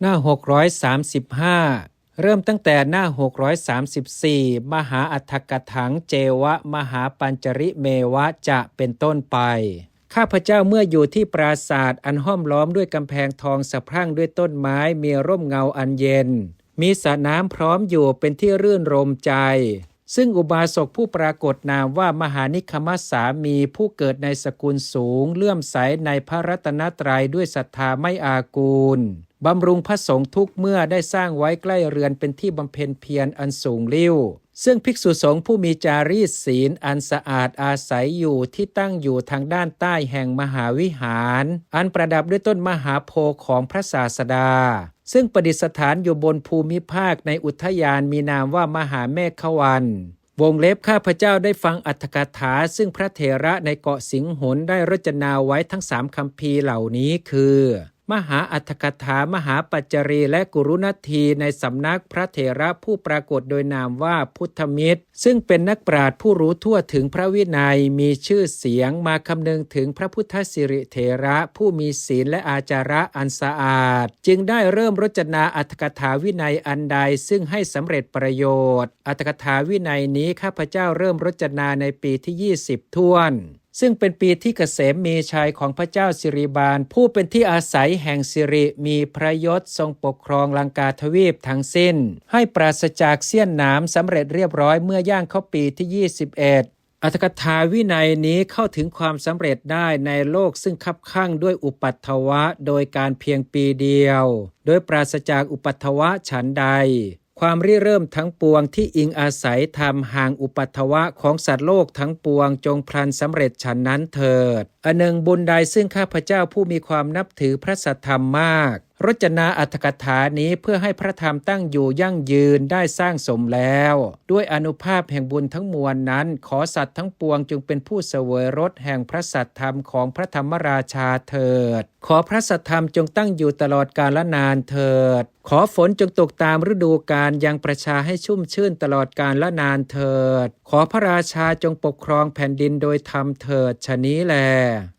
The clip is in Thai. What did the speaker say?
หน้า635เริ่มตั้งแต่หน้า634มหาอัฏฐกถังเจวะมหาปัญจริเมวะจะเป็นต้นไปข้าพเจ้าเมื่ออยู่ที่ปราสาทอันห้อมล้อมด้วยกำแพงทองสะพรั่งด้วยต้นไม้มีร่มเงาอันเย็นมีสระน้ำพร้อมอยู่เป็นที่รื่นรมใจซึ่งอุบาสกผู้ปรากฏนามว่ามหานิคมัสสามีผู้เกิดในสกุลสูงเลื่อมใสในพระรัตนตรัยด้วยศรัทธาไม่อากูลบำรุงพระสงฆ์ทุกเมื่อได้สร้างไว้ใกล้เรือนเป็นที่บำเพ็ญเพียรอันสูงลิ่วซึ่งภิกษุสงฆ์ผู้มีจารีตศีลอันสะอาดอาศัยอยู่ที่ตั้งอยู่ทางด้านใต้แห่งมหาวิหารอันประดับด้วยต้นมหาโพธิ์ของพระศาสดาซึ่งประดิษฐานอยู่บนภูมิภาคในอุทยานมีนามว่ามหาเมฆวันวงเล็บข้าพเจ้าได้ฟังอรรถกถาซึ่งพระเถระในเกาะสิงหนได้รจนาไว้ทั้ง3คัมภีร์เหล่านี้คือมหาอัฏฐกถามหาปัจจรีและกุรุณทีในสำนักพระเถระผู้ปรากฏโดยนามว่าพุทธมิตรซึ่งเป็นนักปราชญ์ผู้รู้ทั่วถึงพระวินัยมีชื่อเสียงมาคำนึงถึงพระพุทธสิริเถระผู้มีศีลและอาจาระอันสะอาดจึงได้เริ่มรจนาอัฏฐกถาวินัยอันใดซึ่งให้สำเร็จประโยชน์อัฏฐกถาวินัยนี้ข้าพเจ้าเริ่มรจนาในปีที่20ถ้วนซึ่งเป็นปีที่เกษมมีชัยของพระเจ้าสิริบาลผู้เป็นที่อาศัยแห่งสิริมีพระยศทรงปกครองลังกาทวีปทั้งสิ้นให้ปราศจากเสี้ยนหนามสำเร็จเรียบร้อยเมื่อย่างเข้าปีที่21อัตถกถาวินัยนี้เข้าถึงความสำเร็จได้ในโลกซึ่งคับคั่งด้วยอุปัฏฐวะโดยการเพียงปีเดียวโดยปราศจากอุปัฏฐวะฉันใดความริเริ่มทั้งปวงที่อิงอาศัยธรรมห่างอุปัฏฐวะของสัตว์โลกทั้งปวงจงพลันสำเร็จฉันนั้นเถิดอันหนึ่งบุญใดซึ่งข้าพเจ้าผู้มีความนับถือพระสัทธรรมมากรจนาอัตถกถานี้เพื่อให้พระธรรมตั้งอยู่ยั่งยืนได้สร้างสมแล้วด้วยอานุภาพแห่งบุญทั้งมวลนั้นขอสัตว์ทั้งปวงจงเป็นผู้เสวยรสแห่งพระสัทธรรมของพระธรรมราชาเถิดขอพระสัทธรรมจงตั้งอยู่ตลอดกาลนานเถิดขอฝนจงตกตามฤดูกาลยังประชาให้ชุ่มชื่นตลอดกาลละนานเถิดขอพระราชาจงปกครองแผ่นดินโดยธรรมเถิดฉะนี้แล